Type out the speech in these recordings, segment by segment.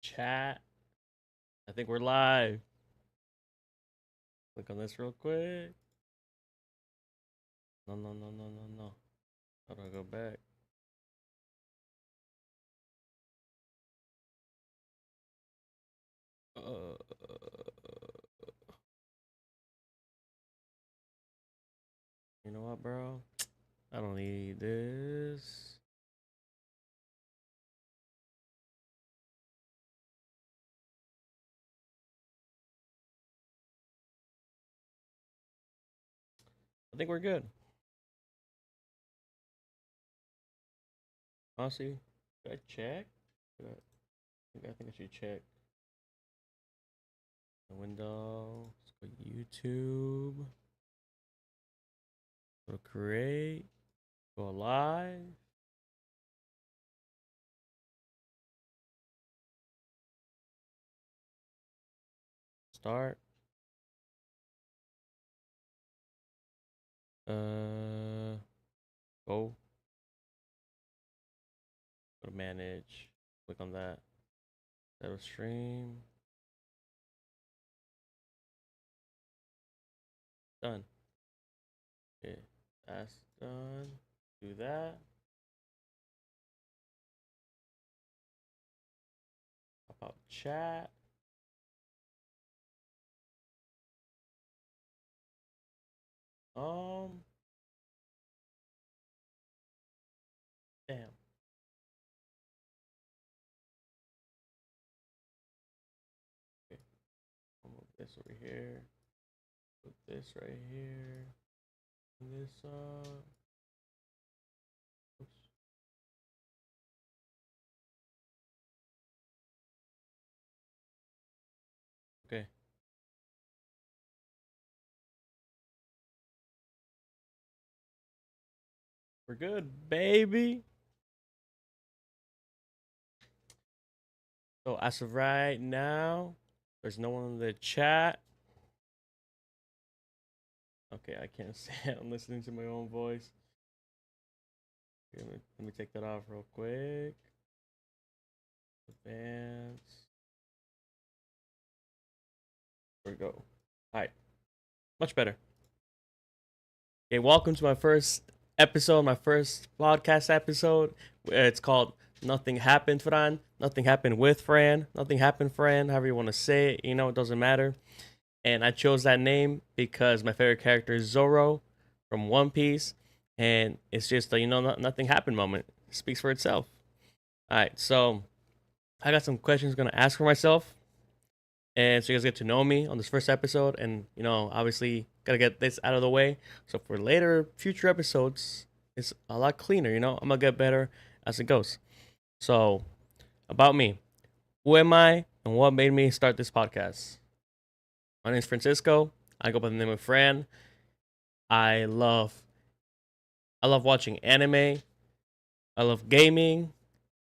Chat. I think we're live. Click on this real quick. No, no, no, no, no, no. How do I go back? Uh, you know what, bro? I don't need this. I think we're good. Honestly, should I check? I think I should check the window. Let's go YouTube. Go create. Go live. Start. Go. Go to manage. Click on that. That'll stream. Done. Okay, that's done. Do that. About chat. Um, Damn. Okay, I'll move this over here. Put this right here. And this Oops. Okay. We're good, baby. So as of right now, there's no one in the chat. Okay, I can't say it. I'm listening to my own voice. Okay, let me take that off real quick. Advance. There we go. All right. Much better. Okay, welcome to my first episode, my first podcast episode. It's called Nothing Happened, Fran. Nothing happened with Fran. Nothing happened, Fran. However you want to say it, it doesn't matter. And I chose that name because my favorite character is Zoro from One Piece. And it's just a, nothing happened moment. It speaks for itself. All right, so I got some questions I'm going to ask for myself. And so you guys get to know me on this first episode, and obviously gotta get this out of the way. So for later future episodes, it's a lot cleaner. I'm gonna get better as it goes. So about me, who am I, and what made me start this podcast? My name is Francisco. I go by the name of Fran. I love I love watching anime. I love gaming,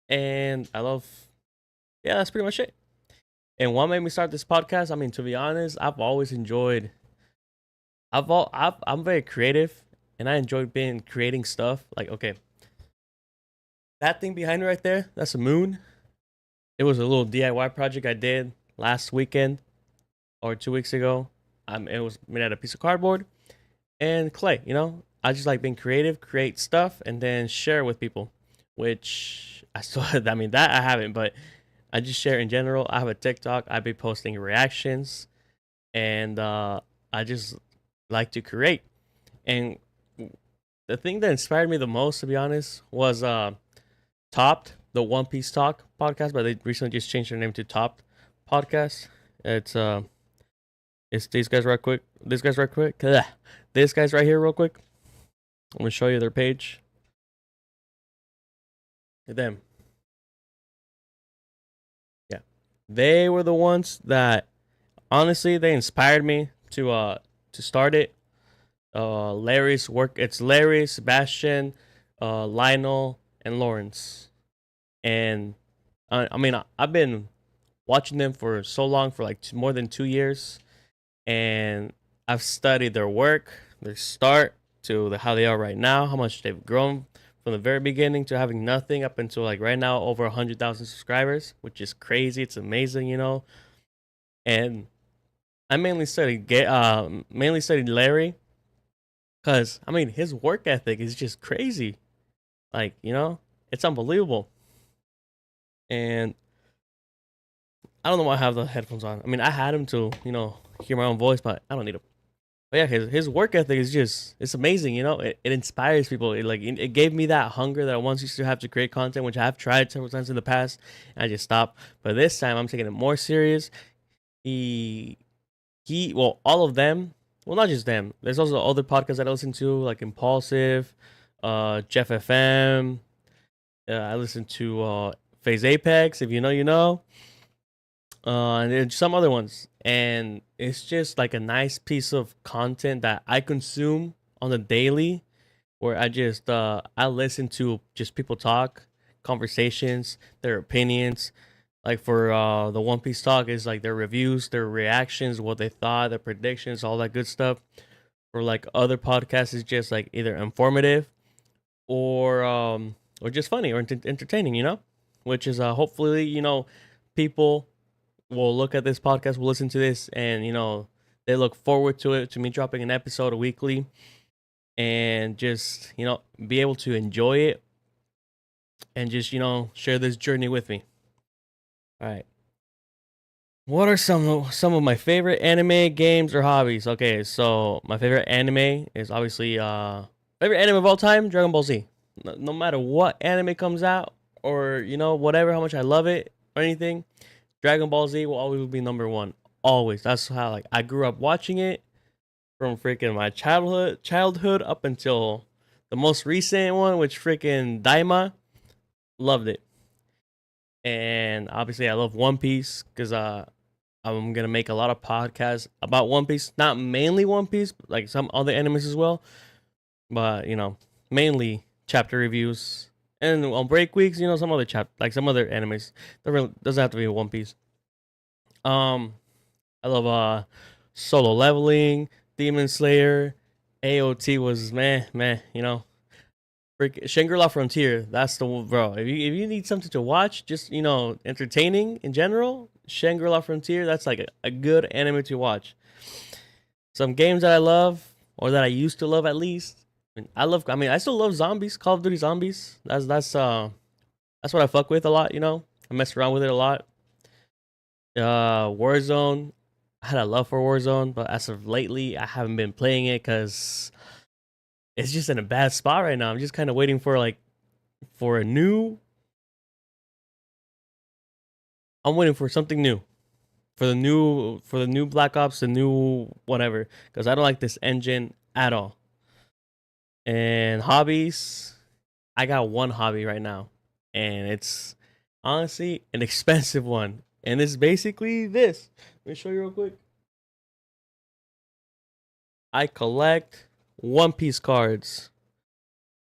and I love yeah, that's pretty much it. And what made me start this podcast? I mean, to be honest, I've always enjoyed I'm very creative, and I enjoy being creating stuff. Like, okay, that thing behind me right there, that's a moon. It was a little DIY project I did last weekend or 2 weeks ago. It was made out of a piece of cardboard and clay. I just like being creative, create stuff, and then share with people. Which I still, I mean, that I haven't, but I just share in general. I have a TikTok. I be posting reactions, and I just like to create. And the thing that inspired me the most, to be honest, was Topped, the One Piece Talk podcast, but they recently just changed their name to Topped Podcast. It's these guys right quick. These guys right quick. Ugh. These guys right here, real quick. I'm gonna show you their page. Them, yeah, they were the ones that honestly they inspired me to start it. Larry's work. It's Larry, Sebastian, Lionel, and Lawrence. And I mean, I've been watching them for so long, for like more than 2 years, and I've studied their work, their start to how they are right now, how much they've grown from the very beginning to having nothing up until like right now over 100,000 subscribers, which is crazy. It's amazing, And I mainly studied Larry because I mean his work ethic is just crazy. Like it's unbelievable. And I don't know why I have the headphones on. I mean, I had them to hear my own voice, but I don't need them. But yeah, his work ethic is just it's amazing. It inspires people. It gave me that hunger that I once used to have to create content, which I have tried several times in the past, and I just stopped. But this time, I'm taking it more serious. He well, all of them. Well, not just them. There's also other podcasts that I listen to, like Impulsive, Jeff FM. I listen to Phase Apex. If you know, you know. And there's some other ones, and it's just like a nice piece of content that I consume on the daily, where I listen to just people talk, conversations, their opinions. Like for the One Piece talk is like their reviews, their reactions, what they thought, their predictions, all that good stuff. For like other podcasts is just like either informative or just funny or entertaining, which is hopefully people will look at this podcast, will listen to this, and they look forward to it, to me dropping an episode weekly, and just be able to enjoy it, and just share this journey with me. All right. What are some of my favorite anime, games, or hobbies? Okay, so my favorite anime is obviously favorite anime of all time, Dragon Ball Z. No matter what anime comes out, or whatever, how much I love it or anything, Dragon Ball Z will always be number one. Always. That's how like I grew up watching it from freaking my childhood up until the most recent one, which freaking Daima. Loved it. And obviously I love One Piece because I'm gonna make a lot of podcasts about One Piece. Not mainly One Piece, but like some other animes as well. But mainly chapter reviews. And on break weeks, some other some other animes. Doesn't have to be One Piece. I love Solo Leveling, Demon Slayer, AOT was man, Shangri-La Frontier. That's the one, bro. If you need something to watch, just entertaining in general, Shangri-La Frontier. That's like a good anime to watch. Some games that I love, or that I used to love at least. I still love zombies. Call of Duty Zombies. That's what I fuck with a lot. I mess around with it a lot. Warzone. I had a love for Warzone, but as of lately, I haven't been playing it because it's just in a bad spot right now. I'm just kind of waiting for a new. I'm waiting for something new, for the new Black Ops, the new whatever, because I don't like this engine at all. And hobbies, I got one hobby right now, and it's honestly an expensive one, and it's basically this. Let me show you real quick. I collect One Piece cards.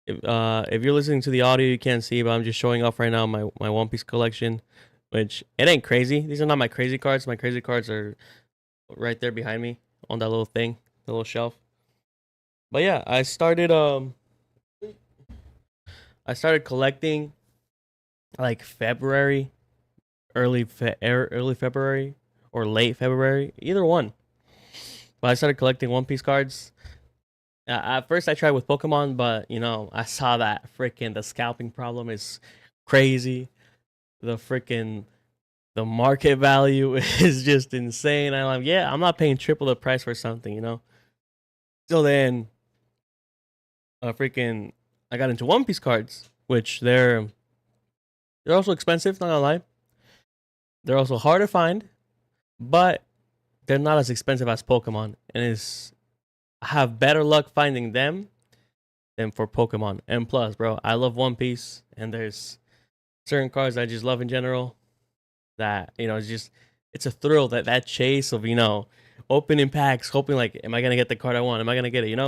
If you're listening to the audio, you can't see, but I'm just showing off right now my One Piece collection, which it ain't crazy. These are not my crazy cards. My crazy cards are right there behind me on that little thing, the little shelf. But yeah, I started collecting like February, early February or late February, either one. But I started collecting One Piece cards. At first, I tried with Pokemon, but I saw that freaking the scalping problem is crazy. The market value is just insane. I'm like, yeah, I'm not paying triple the price for something. So then, I got into One Piece cards, which they're also expensive. Not gonna lie, they're also hard to find, but they're not as expensive as Pokemon, and I have better luck finding them than for Pokemon. And plus, bro, I love One Piece, and there's certain cards I just love in general. That it's a thrill, that chase of opening packs, hoping like, am I gonna get the card I want? Am I gonna get it?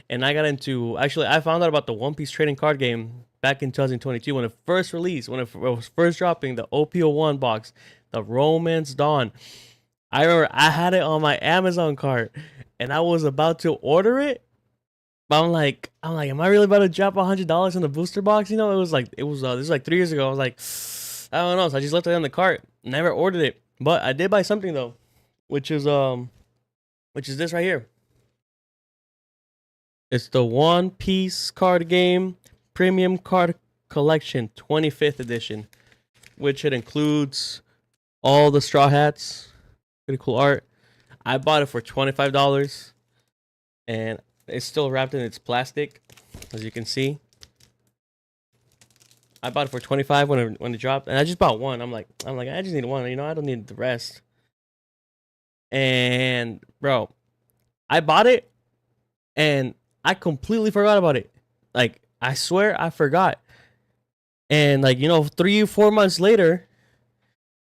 And I found out about the One Piece trading card game back in 2022 when it first released, when it was first dropping, the OP01 box, the Romance Dawn. I remember I had it on my Amazon cart and I was about to order it, But am I really about to drop $100 in the booster box? You know, this was like 3 years ago. I was like, I don't know. So I just left it in the cart. Never ordered it, but I did buy something though, which is this right here. It's the One Piece card game premium card collection 25th edition, which it includes all the straw hats. Pretty cool art. I bought it for $25, and it's still wrapped in its plastic, as you can see. I bought it for 25 when it dropped, and I just bought one. I'm like, I just need one. You know, I don't need the rest. And bro, I bought it, and I completely forgot about it. Like, I swear I forgot. And like, you know, 3 or 4 months later,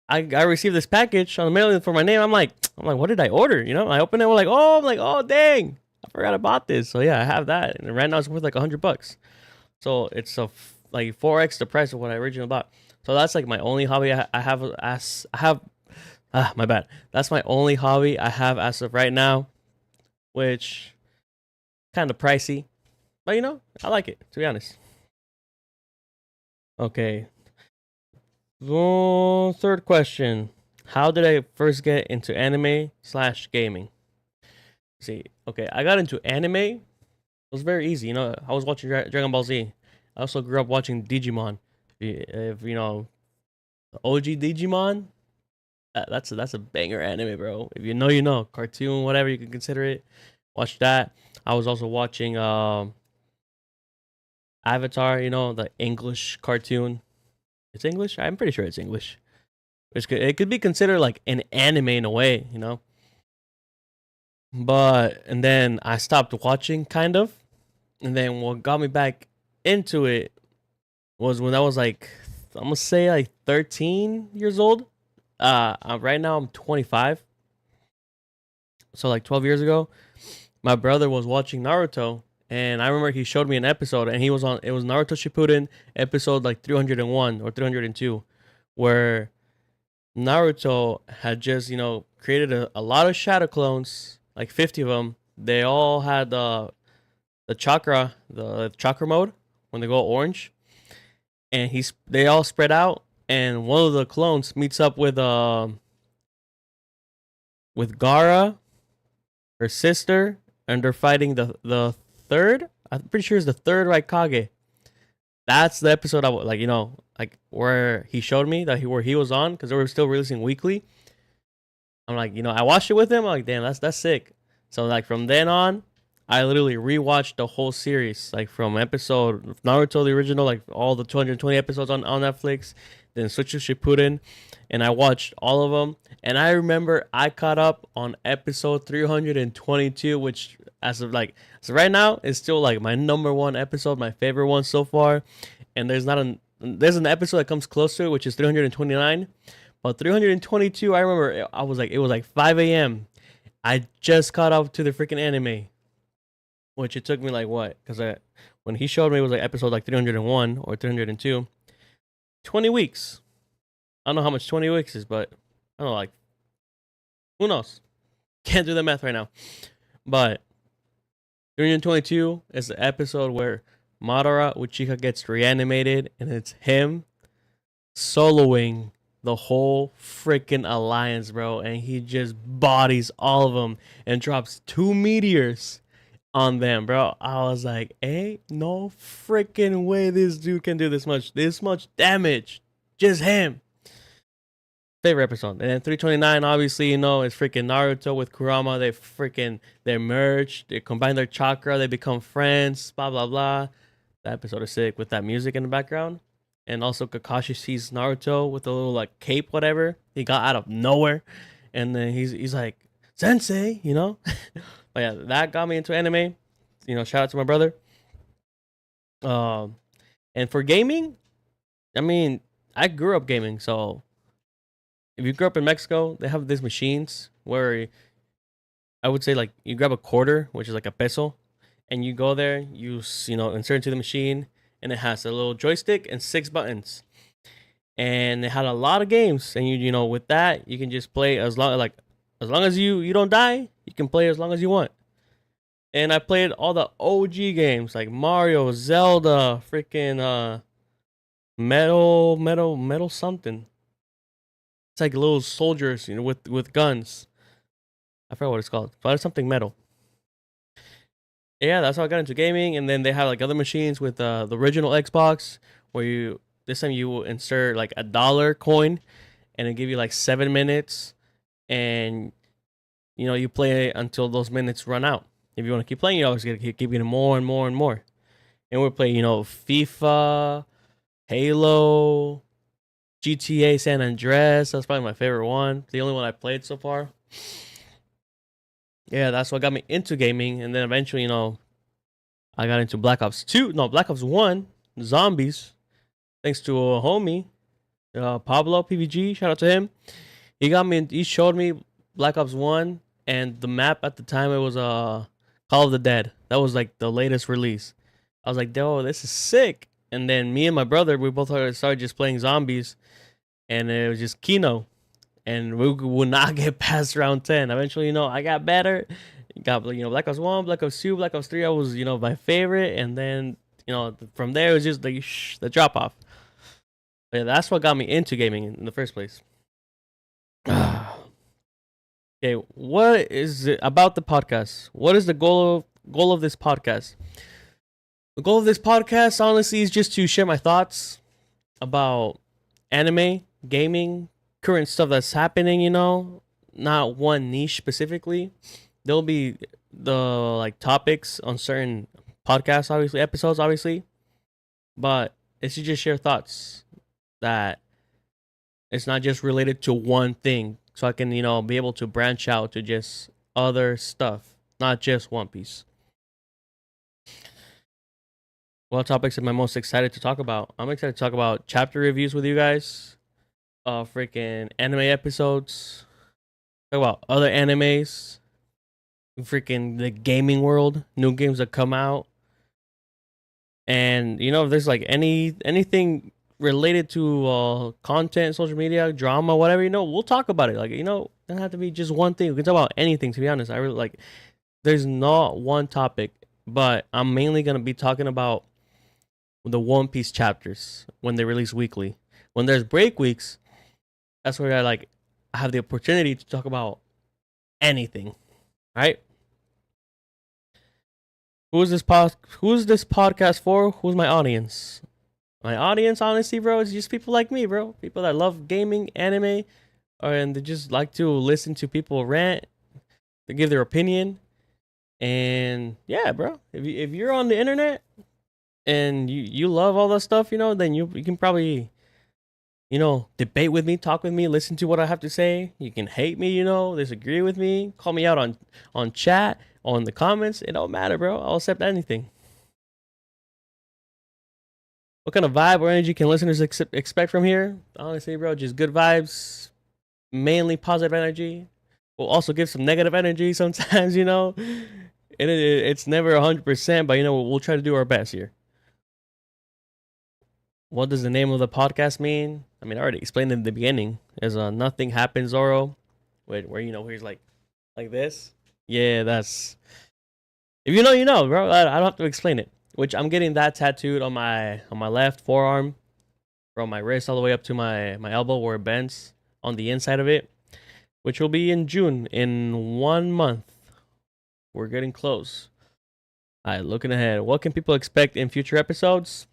I received this package on the mailing for my name. I'm like, what did I order? You know, I opened it. I'm like, oh dang, I forgot about this. So yeah, I have that, and right now it's worth like $100. So it's like 4x the price of what I originally bought. So that's like my only hobby I have. My bad. That's my only hobby I have as of right now, which kind of pricey, but you know, I like it, to be honest. Okay. Third question. How did I first get into anime/gaming? See, okay, I got into anime. It was very easy. You know, I was watching Dragon Ball Z. I also grew up watching Digimon. If you know, the OG Digimon, that's a banger anime, bro. If you know, you know. Cartoon, whatever you can consider it. Watch that. I was also watching Avatar. You know, the English cartoon. It's English. I'm pretty sure it's English. It could be considered like an anime in a way, you know. But and then I stopped watching, kind of, and then what got me back into it was when I was like, I'm gonna say like 13 years old. Right now I'm 25, so like 12 years ago, my brother was watching Naruto, and I remember he showed me an episode, and he was on. It was Naruto Shippuden episode like 301 or 302, where Naruto had just, you know, created a lot of shadow clones, like 50 of them. They all had the chakra mode when they go orange, and they all spread out, and one of the clones meets up with Gara, her sister, and they're fighting the third. I'm pretty sure it's the third Raikage. That's the episode I like, you know, like where he showed me that where he was on, because they were still releasing weekly. I'm like, you know, I watched it with him. I'm like, damn, that's sick. So like from then on, I literally rewatched the whole series, like from episode Naruto the original, like all the 220 episodes on Netflix, then switched to Shippuden, and I watched all of them. And I remember I caught up on episode 322, which as of like, so right now it's still like my number one episode, my favorite one so far. And there's an episode that comes close to it, which is 329. But 322, I remember it was like 5 a.m. I just caught up to the freaking anime, which it took me like what? Because when he showed me it was like episode like 301 or 302, 20 weeks. I don't know how much 20 weeks is, but I don't know, like, who knows? Can't do the math right now. But 322 is the episode where Madara Uchiha gets reanimated, and it's him soloing the whole freaking alliance, bro. And he just bodies all of them and drops 2 meteors on them, bro. I was like, ain't no freaking way this dude can do this much damage. Just him. Favorite episode. And then 329, obviously, you know, is freaking Naruto with Kurama. They merge, they combine their chakra, they become friends, blah blah blah. That episode is sick with that music in the background. And also Kakashi sees Naruto with a little like cape, whatever. He got out of nowhere. And then he's like, Sensei, you know? But yeah, that got me into anime. You know, shout out to my brother. And for gaming, I mean, I grew up gaming, so if you grew up in Mexico, they have these machines where I would say like you grab a quarter, which is like a peso, and you go there, you know, insert into the machine, and it has a little joystick and 6 buttons, and it had a lot of games, and you know, with that you can just play as long as you don't die, you can play as long as you want. And I played all the OG games like Mario, Zelda, freaking metal something. It's like little soldiers, with guns. I forgot what it's called, but it's something metal. Yeah, that's how I got into gaming. And then they have like other machines with the original Xbox, where you this time you will insert like $1 coin, and it give you like 7 minutes, and you play until those minutes run out. If you want to keep playing, you always gotta keep getting more and more and more. And we're playing, FIFA, Halo, GTA San Andreas. That's probably my favorite one. The only one I played so far. Yeah, that's what got me into gaming. And then eventually, I got into Black Ops 2. No, Black Ops 1, Zombies. Thanks to a homie, Pablo PVG. Shout out to him. He showed me Black Ops 1, and the map at the time, it was Call of the Dead. That was like the latest release. I was like, "Yo, this is sick." And then me and my brother, we both started just playing zombies, and it was just Kino, and we would not get past round 10. Eventually, I got better. Got Black Ops 1, Black Ops 2, Black Ops 3. I was my favorite, and then from there it was just the drop off. But yeah, that's what got me into gaming in the first place. Okay, what is it about the podcast? What is the goal of this podcast? The goal of this podcast, honestly, is just to share my thoughts about anime, gaming, current stuff that's happening. Not one niche specifically. There'll be the topics on certain podcasts, obviously, episodes, obviously, but it's to just share thoughts that it's not just related to one thing. So I can, be able to branch out to just other stuff, not just One Piece. What topics am I most excited to talk about? I'm excited to talk about chapter reviews with you guys, freaking anime episodes, talk about other animes, freaking the gaming world, new games that come out, and if there's anything related to content, social media, drama, whatever, we'll talk about it. It doesn't have to be just one thing. We can talk about anything, to be honest. I really there's not one topic, but I'm mainly going to be talking about the One Piece chapters when they release weekly. When there's break weeks, that's where I have the opportunity to talk about anything, right? Who's this podcast for? Who's my audience? My audience, honestly, bro, is just people like me, bro. People that love gaming, anime, and they just like to listen to people rant, to give their opinion. And yeah, bro, if you're on the internet and you love all that stuff, then you can probably, debate with me, talk with me, listen to what I have to say. You can hate me, disagree with me, call me out on chat, on the comments. It don't matter, bro. I'll accept anything. What kind of vibe or energy can listeners expect from here? Honestly, bro, just good vibes, mainly positive energy. We'll also give some negative energy sometimes, and it's never 100%, but we'll try to do our best here. What does the name of the podcast mean? I mean, I already explained in the beginning. There's a Nothing Happens Zoro, where he's like this. Yeah, that's, if you know, bro. I don't have to explain it. Which I'm getting that tattooed on my left forearm, from my wrist all the way up to my elbow where it bends on the inside of it, which will be in June, in 1 month. We're getting close. All right, looking ahead. What can people expect in future episodes?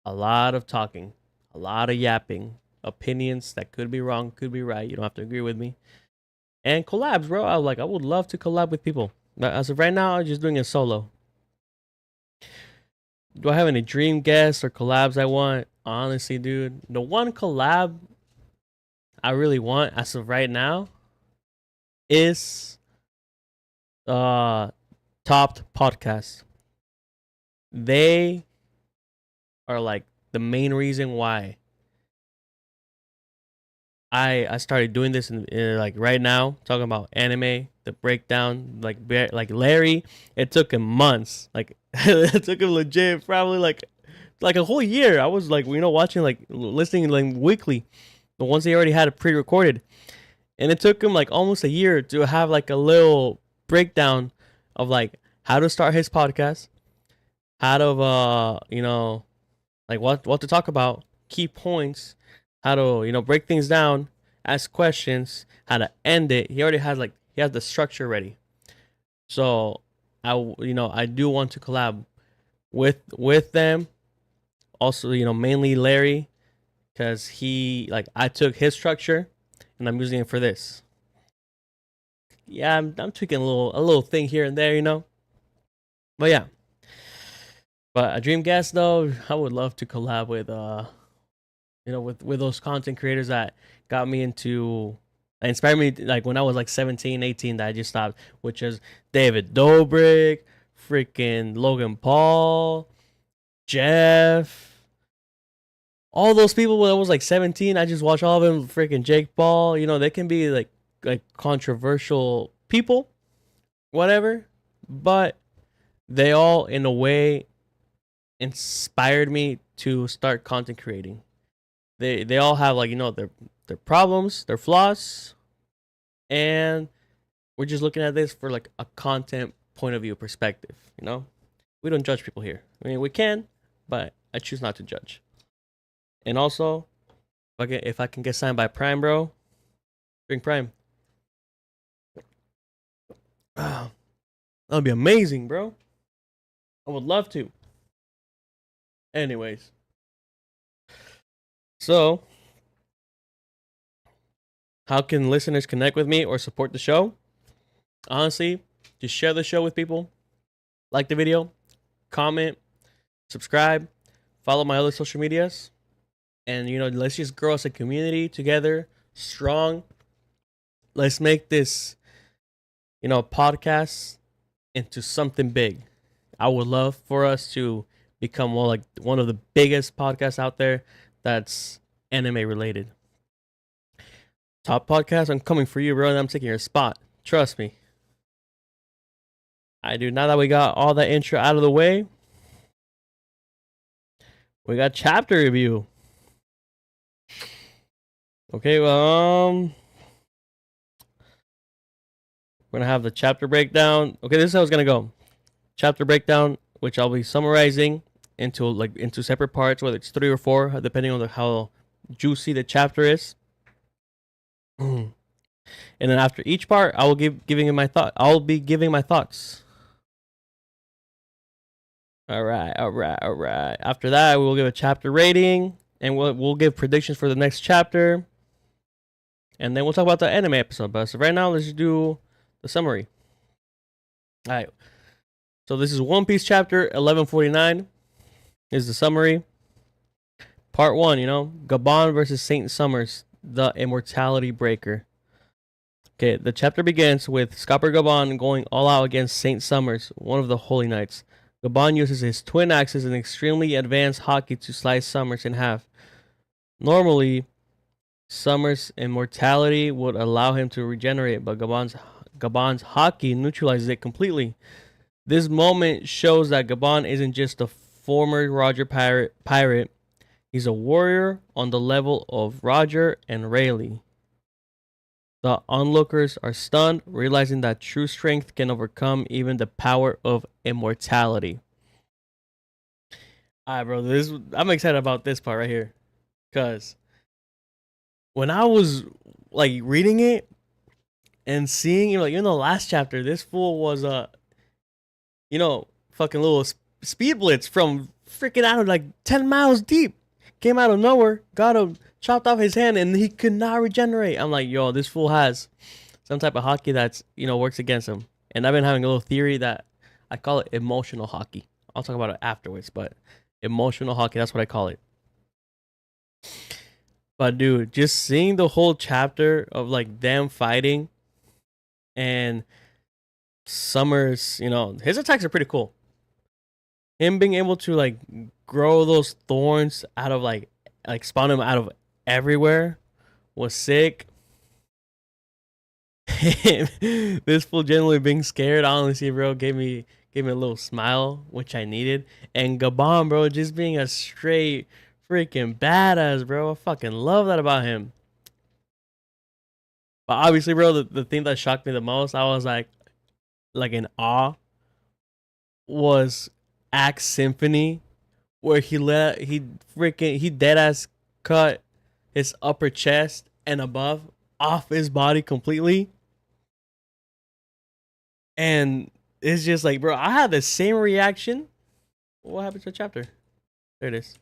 A lot of talking, a lot of yapping, opinions that could be wrong, could be right. You don't have to agree with me. And collabs, bro. I would love to collab with people. But as of right now, I'm just doing a solo. Do I have any dream guests or collabs I want? Honestly, dude, the one collab I really want as of right now is Topped Podcast. They are the main reason why I started doing this in right now, talking about anime, the breakdown, like Larry. It took him months. It took him legit probably like a whole year. I was watching, listening weekly, the ones they already had pre-recorded, and it took him almost a year to have a little breakdown of like how to start his podcast, how to like what to talk about, key points, how to break things down, ask questions, how to end it. He already has he has the structure ready. So I do want to collab with them. Also, mainly Larry, because I took his structure and I'm using it for this. Yeah, I'm tweaking a little thing here and there. But yeah. But a dream guest though, I would love to collab with with those content creators that got me into inspired me like when I was like 17, 18 that I just stopped, which is David Dobrik, freaking Logan Paul, Jeff, all those people when I was like 17. I just watch all of them. Freaking Jake Paul, they can be like controversial people, whatever, but they all in a way inspired me to start content creating. They all have their problems, their flaws, and we're just looking at this for like a content point of view perspective. We don't judge people here. I mean, we can, but I choose not to judge. And also, if I can get signed by Prime, bro, drink Prime. That would be amazing, bro. I would love to. Anyways, so how can listeners connect with me or support the show? Honestly, just share the show with people, like the video, comment, subscribe, follow my other social medias, and let's just grow as a community together, strong. Let's make this podcast into something big. I would love for us to become one of the biggest podcasts out there that's anime related. Top podcast, I'm coming for you, bro, and I'm taking your spot. Trust me. I do. Now that we got all that intro out of the way, we got chapter review. Okay, well, we're gonna have the chapter breakdown. Okay, this is how it's gonna go. Chapter breakdown, which I'll be summarizing into separate parts, whether it's 3 or 4, depending on how juicy the chapter is. And then after each part, I will giving my thought. I'll be giving my thoughts. All right. After that, we will give a chapter rating, and we'll give predictions for the next chapter, and then we'll talk about the anime episode. But so right now, let's just do the summary. All right. So this is One Piece chapter 1149. Is the summary. Part 1. Gabon versus Saint Summers, the Immortality Breaker. Okay, the chapter begins with Scopper Gabon going all out against Saint Summers, one of the Holy Knights. Gabon uses his twin axes and extremely advanced haki to slice Summers in half. Normally, Summers' immortality would allow him to regenerate, but Gabon's haki neutralizes it completely. This moment shows that Gabon isn't just a former Roger pirate. He's a warrior on the level of Roger and Rayleigh. The onlookers are stunned, realizing that true strength can overcome even the power of immortality. Alright, bro, I'm excited about this part right here. Because when I was reading it and seeing, in the last chapter, this fool was fucking little speed blitz from freaking out of 10 miles deep. Came out of nowhere, got him, chopped off his hand, and he could not regenerate. I'm like, yo, this fool has some type of haki that's, works against him. And I've been having a little theory that I call it emotional haki. I'll talk about it afterwards, but emotional haki, that's what I call it. But dude, just seeing the whole chapter of them fighting and Summers, his attacks are pretty cool. Him being able to grow those thorns out of spawn him out of everywhere was sick. This fool generally being scared, honestly, bro, gave me a little smile, which I needed. And Gabon, bro, just being a straight freaking badass, bro. I fucking love that about him. But obviously, bro, the thing that shocked me the most, I was in awe was Axe Symphony, where he dead ass cut his upper chest and above off his body completely. And it's just like, bro, I had the same reaction. What happened to the chapter? There it is.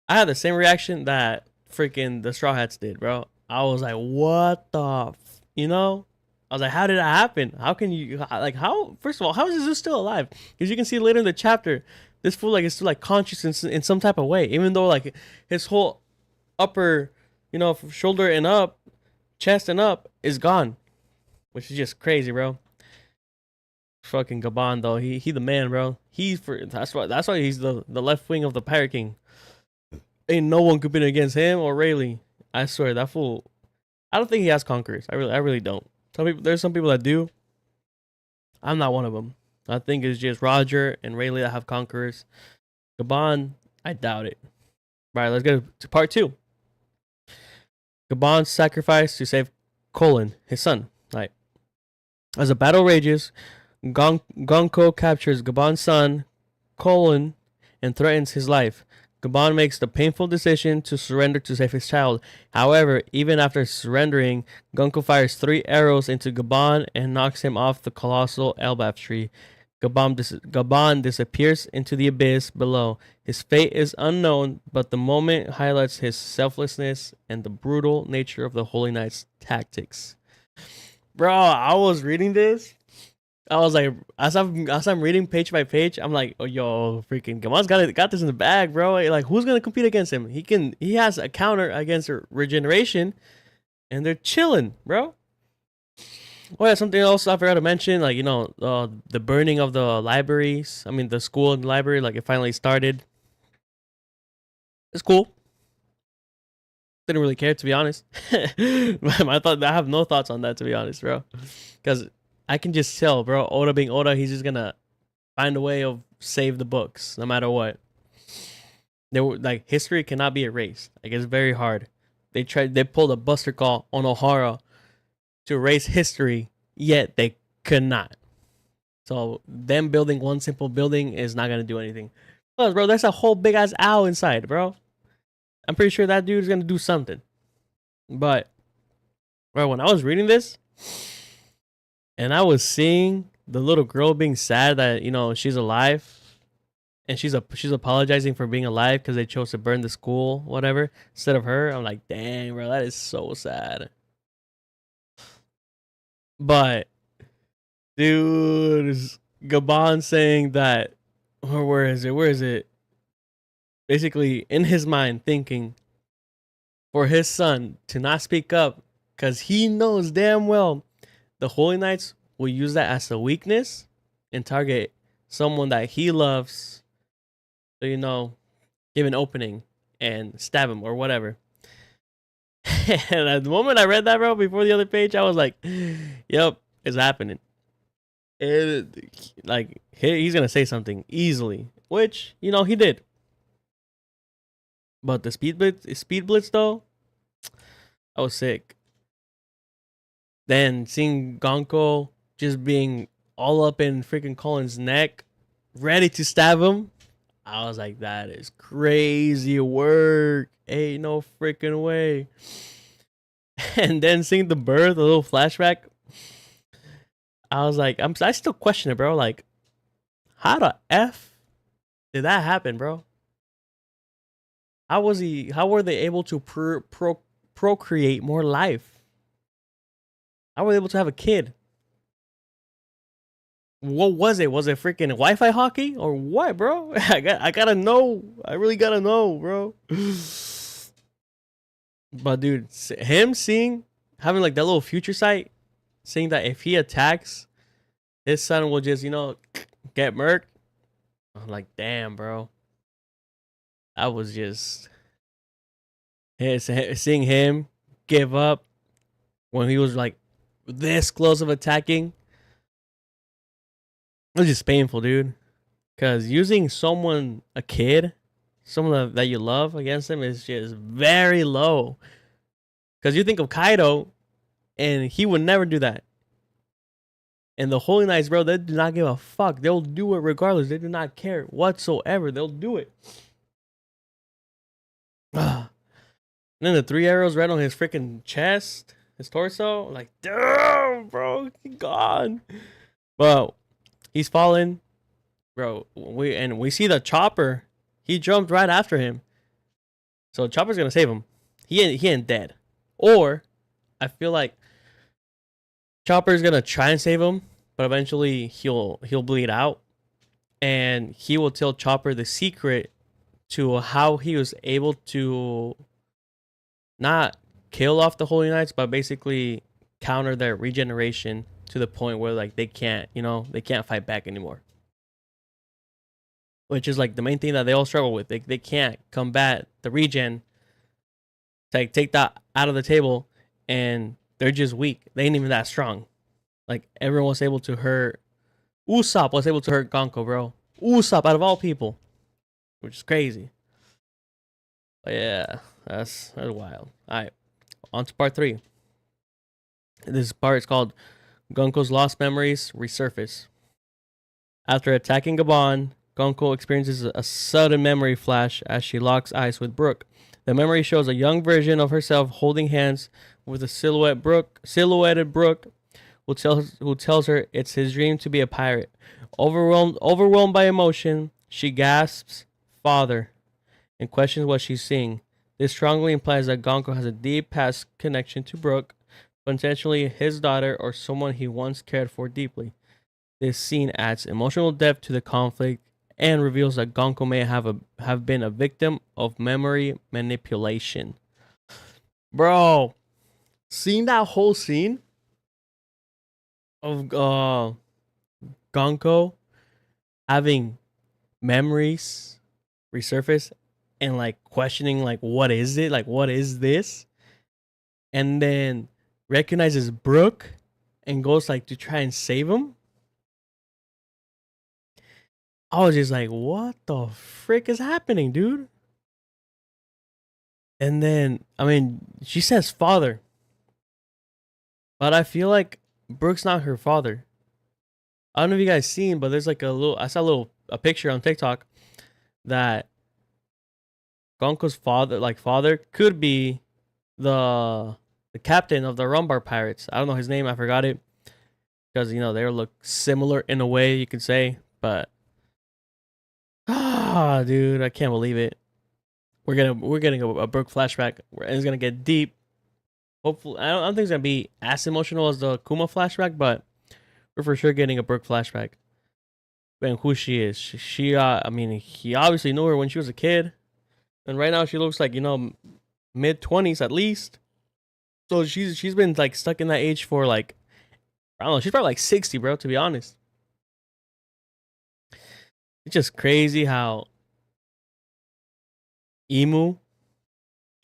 I had the same reaction that freaking the Straw Hats did, bro. I was like, what the, you know? I was like, how did that happen? How can you, like, how, first of all, how is this still alive? Because you can see later in the chapter, this fool, like, is still, like, conscious in some type of way, even though, like, his whole upper, shoulder and up, chest and up is gone, which is just crazy, bro. Fucking Gabon, though, he the man, bro. That's why he's the left wing of the Pirate King. Ain't no one competing against him or Rayleigh. I swear that fool. I don't think he has conquerors. I really don't. There's some people that do. I'm not one of them. I think it's just Roger and Rayleigh that have conquerors. Gabon, I doubt it. Right, let's get to part 2. Gabon's sacrifice to save Colin, his son. Right. As the battle rages, Gonko captures Gabon's son, Colin, and threatens his life. Gabon makes the painful decision to surrender to save his child. However, even after surrendering, Gonko fires 3 arrows into Gabon and knocks him off the colossal elbaf tree. Gabon disappears into the abyss below. His fate is unknown, but the moment highlights his selflessness and the brutal nature of the Holy Knight's tactics. Bro, I was reading this. I was like, as I'm reading page by page, I'm like, oh yo, freaking Gabon's got this in the bag, bro. Like, who's gonna compete against him? He has a counter against regeneration, and they're chilling, bro. Oh yeah, something else I forgot to mention, like the burning of the libraries. I mean, the school and the library, like it finally started. It's cool. Didn't really care, to be honest. I have no thoughts on that, to be honest, bro. Because I can just tell, bro. Oda being Oda, he's just gonna find a way of save the books, no matter what. Like history cannot be erased. Like it's very hard. They pulled a buster call on Ohara to erase history, yet they could not. So them building one simple building is not gonna do anything. Plus, bro, there's a whole big ass owl inside, bro. I'm pretty sure that dude is gonna do something. But, bro, when I was reading this, and I was seeing the little girl being sad that she's alive, and she's apologizing for being alive because they chose to burn the school, whatever, instead of her. I'm like, dang, bro, that is so sad. But, dude, Gabon saying that, or where is it? Basically, in his mind, thinking for his son to not speak up because he knows damn well the Holy Knights will use that as a weakness and target someone that he loves. So, give an opening and stab him or whatever. And at the moment I read that, bro, before the other page, I was like, yep, it's happening. Like, he's going to say something easily, which, he did. But the speed blitz though, I was sick. Then seeing Gonko just being all up in freaking Colin's neck, ready to stab him, I was like, that is crazy work. Ain't no freaking way. And then seeing the birth, a little flashback, I was like, I still question it, bro. Like, how the F did that happen, bro? How were they able to procreate more life? How were they able to have a kid? What was it? Was it freaking Wi-Fi hockey or what, bro? I gotta know. I really gotta know, bro. But dude, him having like that little future sight, seeing that if he attacks, his son will just get murked. I'm like, damn, bro. I was just seeing him give up when he was like this close of attacking. It was just painful, dude. Because using someone that you love against him is just very low. Because you think of Kaido, and he would never do that. And the Holy Knights, bro, they do not give a fuck. They'll do it regardless. They do not care whatsoever. They'll do it. And then the 3 arrows right on his freaking chest, his torso. Like, damn, bro, he gone. But he's fallen, bro. We see the chopper. He jumped right after him. So Chopper's gonna save him. He ain't dead. Or I feel like Chopper's gonna try and save him, but eventually he'll bleed out, and he will tell Chopper the secret to how he was able to not kill off the Holy Knights, but basically counter their regeneration to the point where like they can't fight back anymore. Which is like the main thing that they all struggle with. They can't combat the regen. Like take that out of the table, and they're just weak. They ain't even that strong. Like everyone was able to hurt. Usopp was able to hurt Gonko, bro. Usopp out of all people, which is crazy. But yeah, that's wild. All right, on to part 3. This part is called Gonko's Lost Memories Resurface. After attacking Gabon, Gonko experiences a sudden memory flash as she locks eyes with Brook. The memory shows a young version of herself holding hands with a silhouetted Brook, who tells her it's his dream to be a pirate. Overwhelmed by emotion, she gasps, "Father," and questions what she's seeing. This strongly implies that Gonko has a deep past connection to Brook, potentially his daughter or someone he once cared for deeply. This scene adds emotional depth to the conflict and reveals that Gonko may have been a victim of memory manipulation. Bro, seeing that whole scene of Gonko having memories resurface and like questioning like what is it? Like what is this? And then recognizes Brook and goes like to try and save him. I was just like, what the frick is happening, dude? And then, I mean, she says father. But I feel like Brook's not her father. I don't know if you guys seen, but there's like I saw a picture on TikTok that Gonko's father could be the captain of the Rumbar Pirates. I don't know his name, I forgot it. Because, they look similar in a way, you could say. But dude, I can't believe it. We're getting a Brook flashback, and it's gonna get deep. Hopefully, I don't think it's gonna be as emotional as the Kuma flashback, but we're for sure getting a Brook flashback. And who she is, he obviously knew her when she was a kid, and right now she looks like mid-20s at least. So she's been like stuck in that age for like, I don't know, she's probably like 60, bro. To be honest, it's just crazy how Emu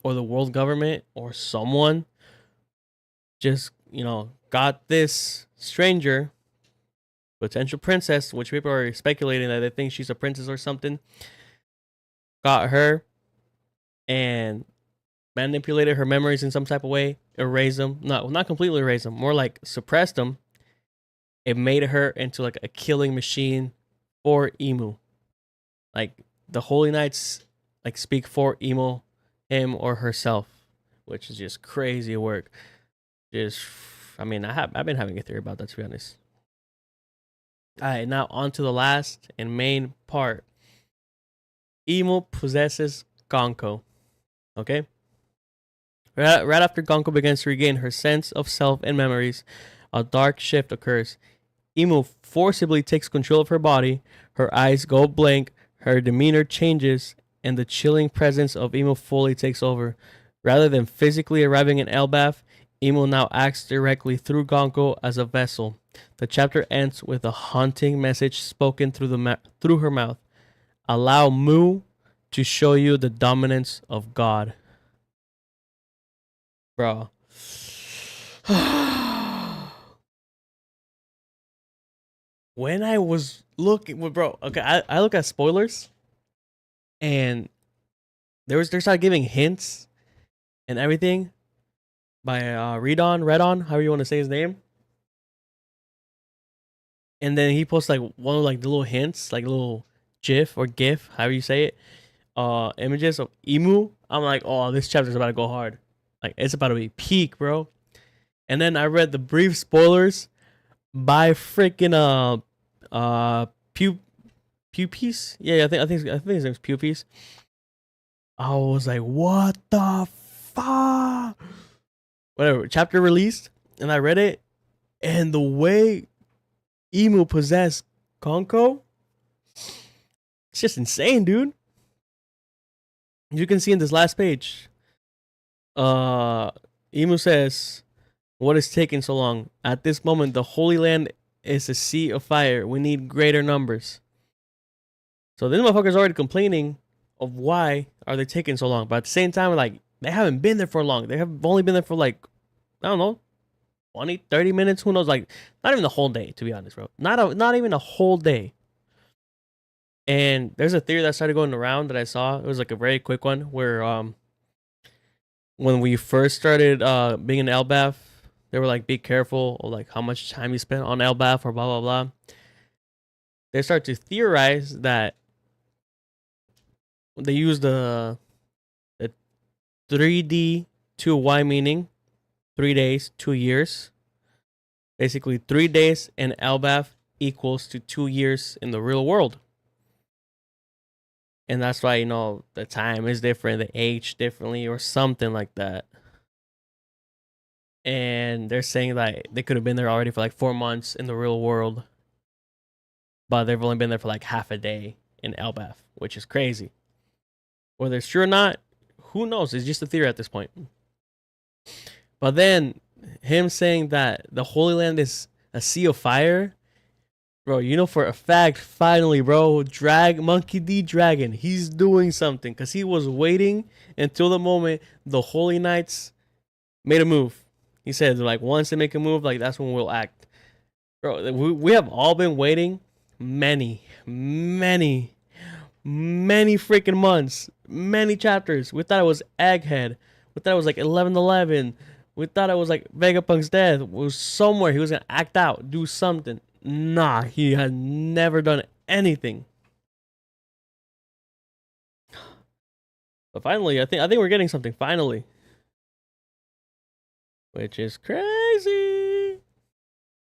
or the world government or someone just, got this stranger, potential princess, which people are speculating that they think she's a princess or something, got her and manipulated her memories in some type of way, erased them. Not completely erased them, more like suppressed them. It made her into like a killing machine for Emu. Like the Holy Knights like speak for Emu, him or herself, which is just crazy work. I've been having a theory about that, to be honest. All right, now on to the last and main part. Emu possesses Gonko. Okay. Right after Gonko begins to regain her sense of self and memories, a dark shift occurs. Emu forcibly takes control of her body. Her eyes go blank. Her demeanor changes, and the chilling presence of Emu fully takes over. Rather than physically arriving in Elbaf, Emu now acts directly through Gonko as a vessel. The chapter ends with a haunting message spoken through her mouth. Allow Mu to show you the dominance of God. Bro. When I was looking, bro, okay, I look at spoilers, and they started giving hints and everything by Redon, however you want to say his name. and then he posts like one of like the little hints, like little GIF or GIF, however you say it, images of Emu. I'm like, oh, this chapter's about to go hard. Like it's about to be peak, bro. And then I read the brief spoilers by freaking Pew Piece. Yeah, I think his name's Pew Piece. I was like, what the fuck? Whatever. Chapter released, and I read it, and the way Emu possessed Konko, it's just insane, dude. You can see in this last page. Emu says, "What is taking so long? At this moment, the Holy Land is a sea of fire. We need greater numbers." So this motherfucker's already complaining of why are they taking so long, but at the same time, like they haven't been there for long. They have only been there for like, I don't know, 20, 30 minutes. Who knows? Like not even the whole day, to be honest, bro. Not even a whole day. And there's a theory that started going around that I saw. It was like a very quick one where when we first started being in Elbath, they were like, be careful of like how much time you spent on Elbath or blah blah blah. They start to theorize that they use the 3D 2Y meaning 3 days, 2 years. Basically 3 days in Elbath equals to 2 years in the real world. And that's why, the time is different, the age differently, or something like that. And they're saying that they could have been there already for like 4 months in the real world, but they've only been there for like half a day in Elbath, which is crazy. Whether it's true or not, who knows? It's just a theory at this point. But then him saying that the Holy Land is a sea of fire, bro, for a fact, finally, bro, Monkey D. Dragon, he's doing something because he was waiting until the moment the Holy Knights made a move. He said, like, once they make a move, like, that's when we'll act. Bro, we have all been waiting many freaking months, many chapters. We thought it was Egghead. We thought it was like 1111. We thought it was like Vegapunk's death. It was somewhere he was going to act out, do something. Nah, he had never done anything. But finally, I think we're getting something finally, which is crazy.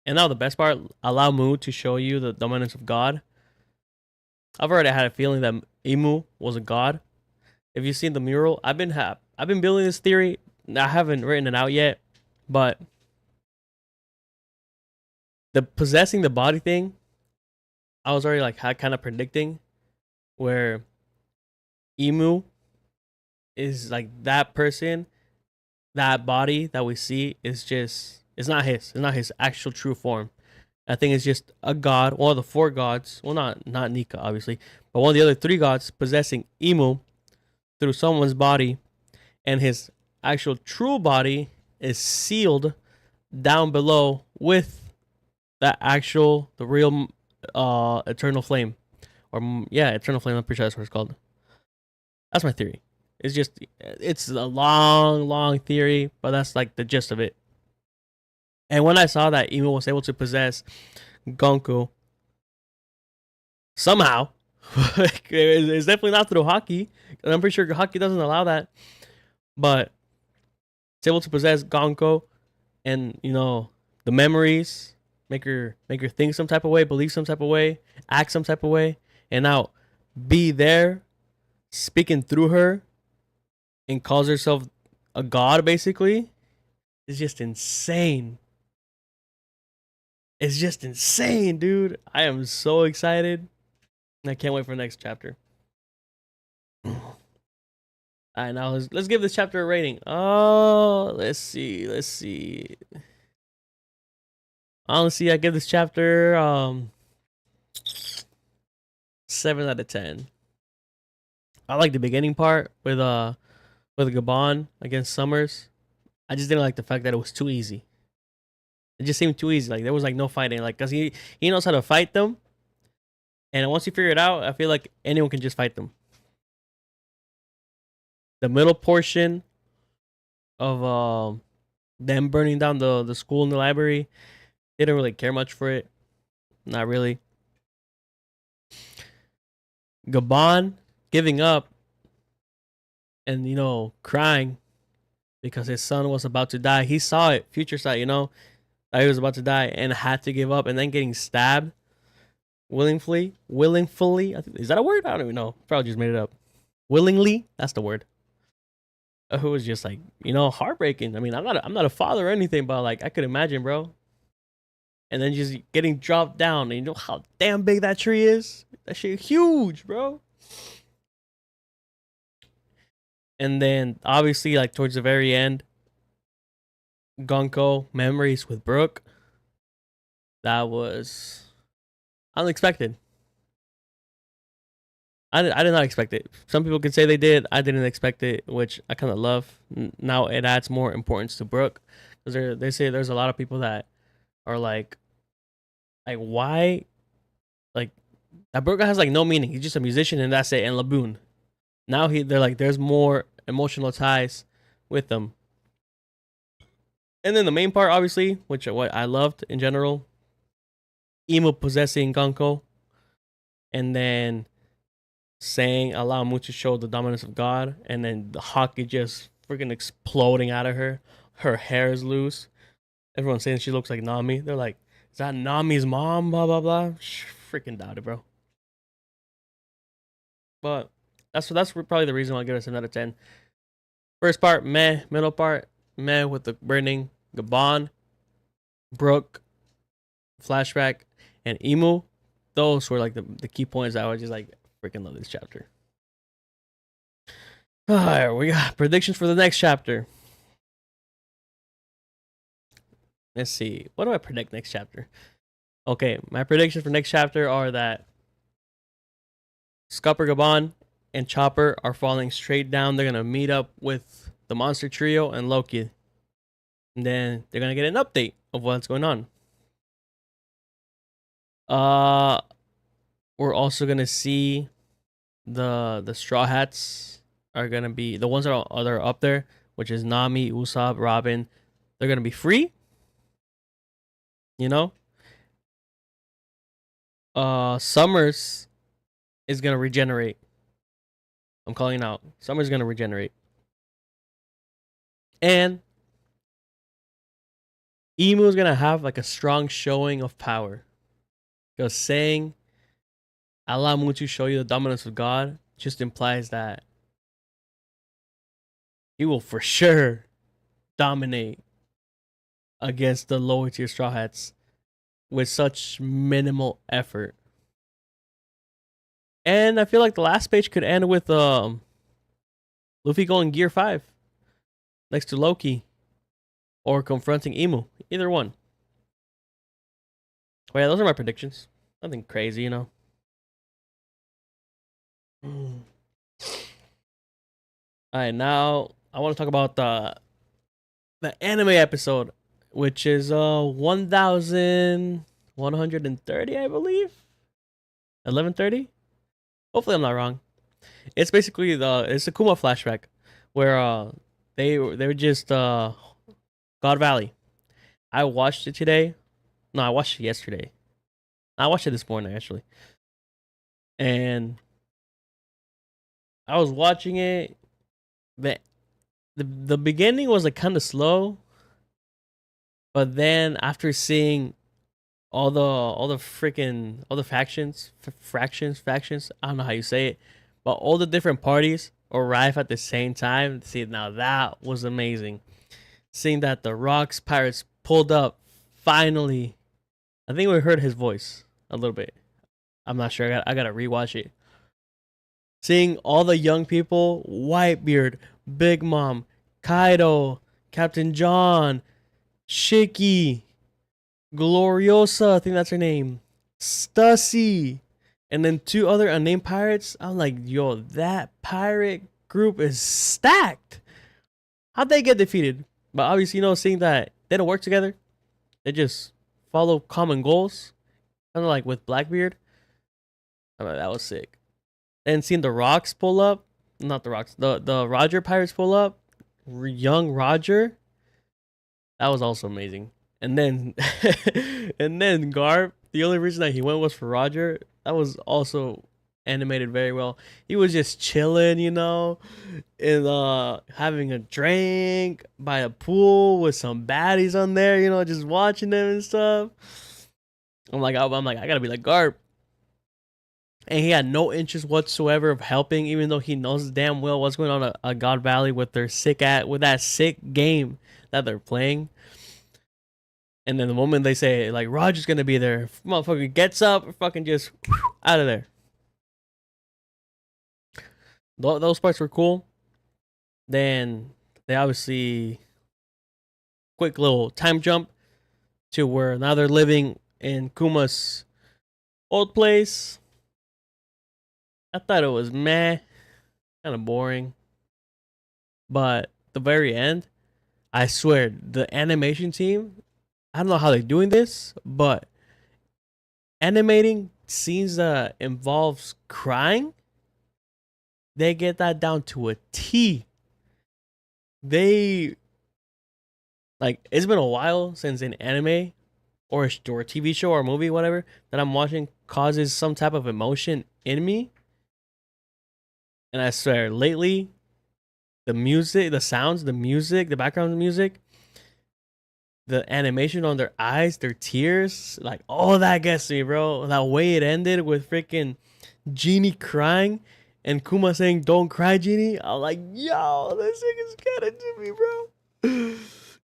And now the best part, allow Mu to show you the dominance of God. I've already had a feeling that Emu was a god. If you've seen the mural, I've been building this theory. I haven't written it out yet, but the possessing the body thing, I was already like kind of predicting where Emu is like that person, that body that we see is just, it's not his actual true form. I think it's just a god, one of the 4 gods. Well, not Nika, obviously, but one of the other 3 gods possessing Emu through someone's body, and his actual true body is sealed down below with the real eternal flame, or eternal flame. I'm pretty sure that's what it's called. That's my theory. It's a long theory, but that's like the gist of it. And when I saw that Emu was able to possess Gonku somehow, it's definitely not through hockey. I'm pretty sure hockey doesn't allow that, but it's able to possess Gonku, and the memories make her think some type of way, believe some type of way, act some type of way, and now be there, speaking through her, and calls herself a god. Basically, it's just insane. It's just insane, dude. I am so excited. I can't wait for the next chapter. All right, now let's give this chapter a rating. Oh, let's see. Honestly, I give this chapter 7 out of 10. I like the beginning part with Gabon against Summers. I just didn't like the fact that it was too easy. It just seemed too easy. Like there was like no fighting. Like cause he knows how to fight them, and once you figure it out, I feel like anyone can just fight them. The middle portion of them burning down the school and the library, they didn't really care much for it. Not really. Gabon giving up and crying because his son was about to die. He saw it, future sight, that he was about to die and had to give up, and then getting stabbed willingly. Is that a word? I don't even know. Probably just made it up. Willingly, that's the word. Who was just like heartbreaking. I mean, I'm not a father or anything, but like I could imagine, bro. And then just getting dropped down. And you know how damn big that tree is? That shit huge, bro. And then obviously, like towards the very end, Gonko memories with Brooke. That was unexpected. I did not expect it. Some people could say they did. I didn't expect it, which I kind of love. Now it adds more importance to Brooke because they say there's a lot of people that are like why, like that Brooke has like no meaning. He's just a musician and that's it. And Laboon, now they're like there's more emotional ties with them. And then the main part, obviously, which what I loved in general, Emo possessing Gonko, and then saying allow Mu to show the dominance of God, and then the hockey just freaking exploding out of her. Her hair is loose. Everyone's saying she looks like Nami. They're like, is that Nami's mom? Blah blah blah. Freaking doubt it, bro. But that's probably the reason why I give it a 7 out of 10. First part, meh. Middle part, meh with the burning. Gabon, Brooke, flashback, and Emu. Those were like the key points that I was just like freaking love this chapter. Alright, we got predictions for the next chapter. Let's see. What do I predict next chapter? Okay, my predictions for next chapter are that Scupper, Gabon, and Chopper are falling straight down. They're gonna meet up with the monster trio and Loki. And then they're gonna get an update of what's going on. We're also gonna see the Straw Hats are gonna be the ones that are up there, which is Nami, Usopp, Robin. They're gonna be free. Summers is gonna regenerate. I'm calling it out. Summers gonna regenerate. And Emu is gonna have like a strong showing of power. Because saying Allah Mutu show you the dominance of God just implies that he will for sure dominate against the lower tier Straw Hats with such minimal effort. And I feel like the last page could end with Luffy going Gear 5 next to Loki or confronting Emu. Either one. Well, yeah, those are my predictions. Nothing crazy, Alright, now I want to talk about the anime episode, which is 1130, I believe. 1130? Hopefully I'm not wrong. It's basically it's a Kuma flashback where they were just God Valley. I watched it today. No, I watched it yesterday. I watched it this morning actually. And I was watching it. The beginning was like kind of slow, but then after seeing all the factions, I don't know how you say it, but all the different parties arrive at the same time. See, now that was amazing. Seeing that the Rocks Pirates pulled up finally. I think we heard his voice a little bit. I'm not sure. I gotta rewatch it. Seeing all the young people, Whitebeard, Big Mom, Kaido, Captain John, Shiki, Gloriosa, I think that's her name, Stussy, and then 2 other unnamed pirates. I'm like, yo, that pirate group is stacked. How'd they get defeated? But obviously, seeing that they don't work together, they just follow common goals, kind of like with Blackbeard. I'm like, that was sick. And seeing the Rocks pull up, not the Rocks, the Roger Pirates pull up, young Roger, that was also amazing. And then and then Garp The only reason that he went was for Roger. That was also animated very well. He was just chilling, and having a drink by a pool with some baddies on there, just watching them and stuff. I'm like, I gotta be like Garp. And he had no interest whatsoever of helping, even though he knows damn well what's going on at God Valley with that sick game that they're playing. And then the moment they say like Roger's gonna be there, motherfucker gets up, fucking just out of there. Those parts were cool. Then they obviously quick little time jump to where now they're living in Kuma's old place. I thought it was meh, kind of boring. But the very end, I swear, the animation team, I don't know how they're doing this, but animating scenes that involves crying, they get that down to a T. They like it's been a while since an anime or a TV show or a movie, whatever, that I'm watching causes some type of emotion in me. And I swear, lately, the music, the sounds, the music, the background music, the animation on their eyes, their tears, like all that gets me, bro. That way it ended with freaking Genie crying and Kuma saying, "Don't cry, Genie." I'm like, yo, this thing is getting to me, bro.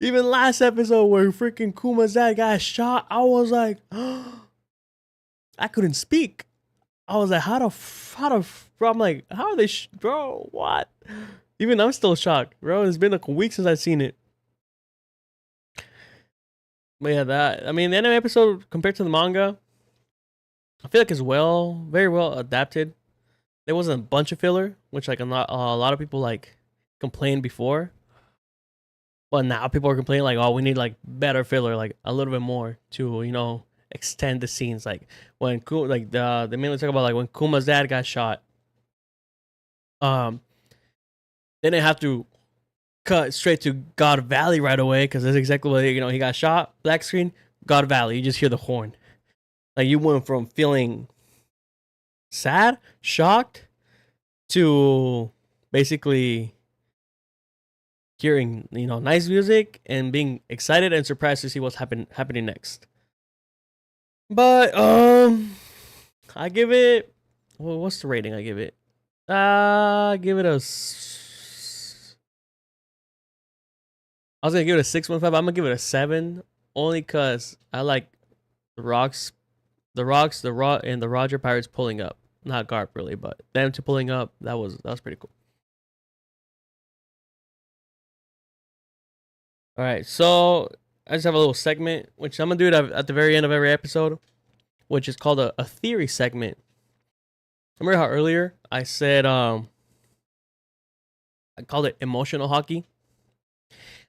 Even last episode where freaking Kuma's dad got shot, I was like, I couldn't speak. I was like, bro, I'm like, how are they, bro, what? Even I'm still shocked, bro. It's been like a week since I've seen it. But yeah, the anime episode compared to the manga, I feel like it's very well adapted. There wasn't a bunch of filler, which like a lot of people like complained before. But now people are complaining like, oh, we need like better filler, like a little bit more to extend the scenes. Like when they mainly talk about like when Kuma's dad got shot. They didn't have to cut straight to God Valley right away because that's exactly what he got shot. Black screen, God Valley. You just hear the horn. Like you went from feeling sad, shocked, to basically hearing nice music and being excited and surprised to see what's happening next. But I give it. Well, what's the rating I give it? Give it a. I was gonna give it a 6.5. I'm gonna give it a 7, only cause I like the rocks, and the Roger Pirates pulling up. Not Garp really, but them two pulling up. That was pretty cool. All right, so I just have a little segment, which I'm gonna do it at the very end of every episode, which is called a theory segment. Remember how earlier I said I called it emotional hockey?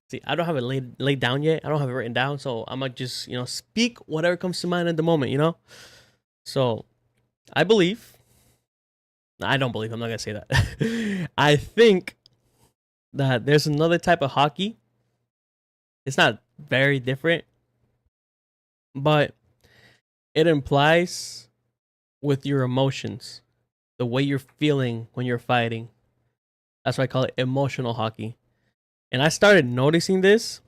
See, I don't have it laid down yet. I don't have it written down, so I'm gonna just speak whatever comes to mind at the moment. So I believe. I don't believe. I'm not gonna say that. I think that there's another type of hockey. It's not very different, but it implies with your emotions, the way you're feeling when you're fighting. That's why I call it emotional hockey. And I started noticing this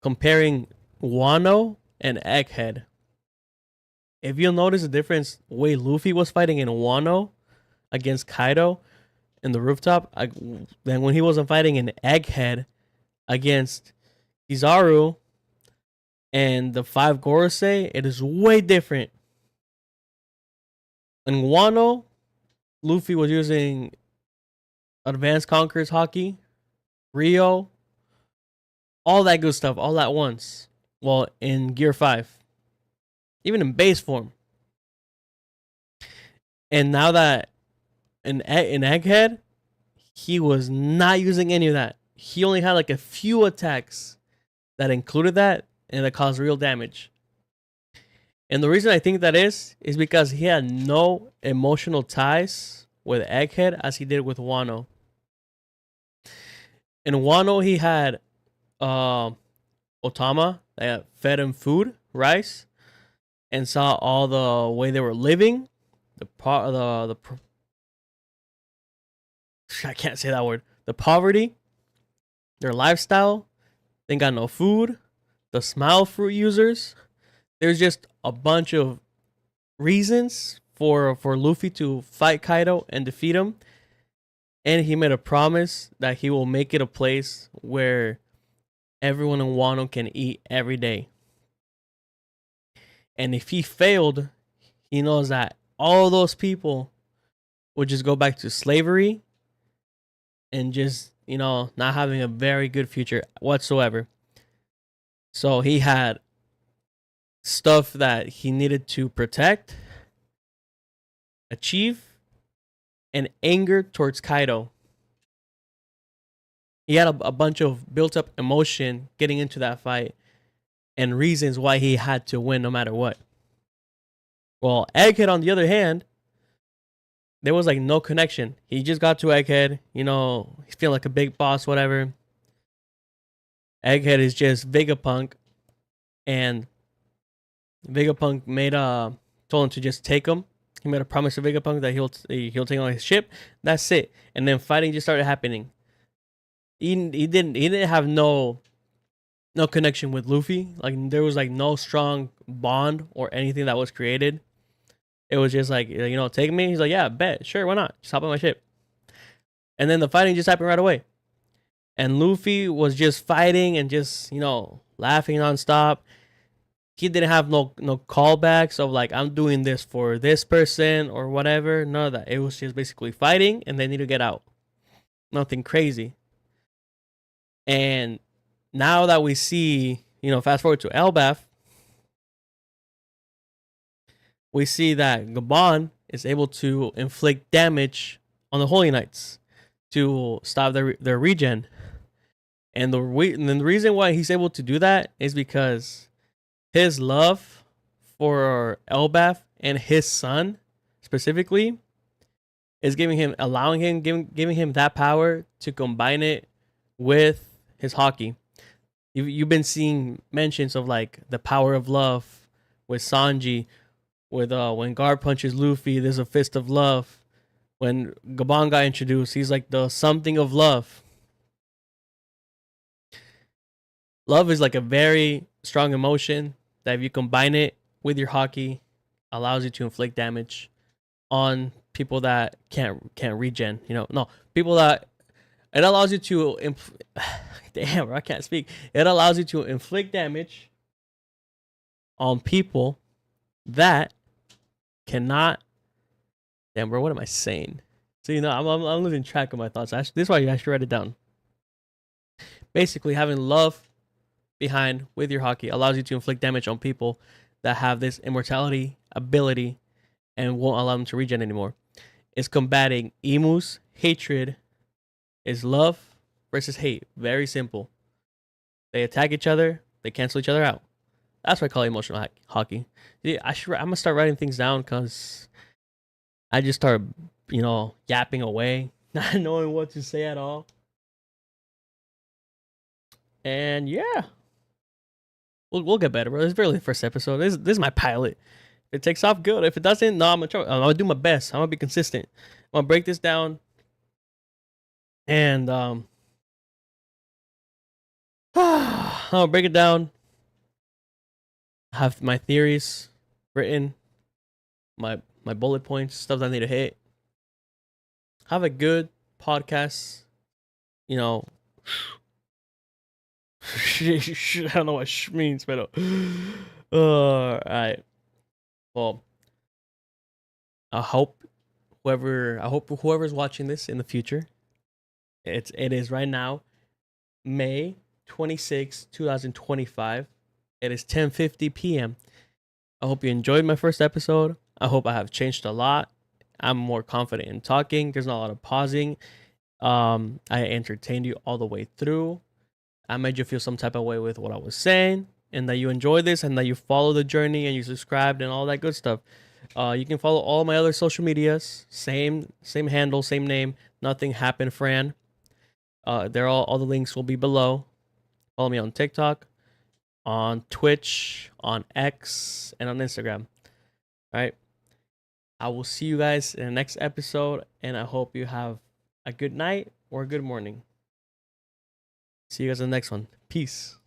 comparing Wano and Egghead. If you'll notice the difference, the way Luffy was fighting in Wano against Kaido in the rooftop, then when he wasn't fighting in Egghead against Kizaru and the 5 Gorosei, it is way different. In Wano, Luffy was using Advanced Conquerors Hockey, Rio, all that good stuff, all at once. Well, in Gear 5, even in base form. And now that in Egghead, he was not using any of that. He only had like a few attacks that included that and that caused real damage. And the reason I think that is because he had no emotional ties with Egghead as he did with Wano. In Wano, he had Otama that fed him food, rice, and saw all the way they were living, I can't say that word. The poverty, their lifestyle. They ain't got no food. The smile fruit users. There's just a bunch of reasons for Luffy to fight Kaido and defeat him. And he made a promise that he will make it a place where everyone in Wano can eat every day. And if he failed, he knows that all those people would just go back to slavery and just, not having a very good future whatsoever. So he had stuff that he needed to protect, achieve, and anger towards Kaido. He had a bunch of built up emotion getting into that fight and reasons why he had to win no matter what. Well, Egghead, on the other hand, there was like no connection. He just got to Egghead, he's feeling like a big boss, whatever. Egghead is just Vegapunk, and Vegapunk told him to just take him. He made a promise to Vegapunk that he'll take on his ship. That's it. And then fighting just started happening. He didn't have no connection with Luffy. Like there was like no strong bond or anything that was created. It was just like, take me. He's like, yeah, bet, sure, why not? Just hop on my ship. And then the fighting just happened right away. And Luffy was just fighting and just laughing nonstop. He didn't have no callbacks of like, I'm doing this for this person or whatever. None of that. It was just basically fighting and they need to get out. Nothing crazy. And now that we see, fast forward to Elbaf, we see that Gabon is able to inflict damage on the Holy Knights to stop their regen. And the reason why he's able to do that is because his love for Elbaf and his son specifically is giving him that power to combine it with his haki. You've been seeing mentions of like the power of love with Sanji, with when Garp punches Luffy, there's a fist of love. When Gabon got introduced, he's like the something of love. Love is like a very strong emotion that if you combine it with your haki, allows you to inflict damage on people that can't regen. No, people that it allows you to damn, bro, I can't speak. It allows you to inflict damage on people that cannot. Damn, bro, what am I saying? So I'm losing track of my thoughts. This is why you should write it down. Basically, having love behind with your haki allows you to inflict damage on people that have this immortality ability and won't allow them to regen anymore. It's combating Imu's hatred. Is love versus hate. Very simple. They attack each other. They cancel each other out. That's what I call emotional hockey. Yeah, I'm gonna start writing things down because I just start, yapping away, not knowing what to say at all. And yeah, we'll get better, bro. It's barely the first episode. This is my pilot. If it takes off, good. If it doesn't, no, I'm gonna do my best. I'm gonna be consistent. I'm gonna break this down. And I'll break it down. Have my theories written, my bullet points, stuff that I need to hit. Have a good podcast. I don't know what sh means, but all right. Well, I hope whoever's watching this in the future. It is right now, May 26, 2025. It is 10:50 p.m. I hope you enjoyed my first episode. I hope I have changed a lot. I'm more confident in talking. There's not a lot of pausing. I entertained you all the way through. I made you feel some type of way with what I was saying, and that you enjoyed this, and that you follow the journey, and you subscribed, and all that good stuff. You can follow all my other social medias. Same handle, same name. Nothing happened, Fran. All the links will be below. Follow me on TikTok, on Twitch, on X, and on Instagram. All right. I will see you guys in the next episode, and I hope you have a good night or a good morning. See you guys in the next one. Peace.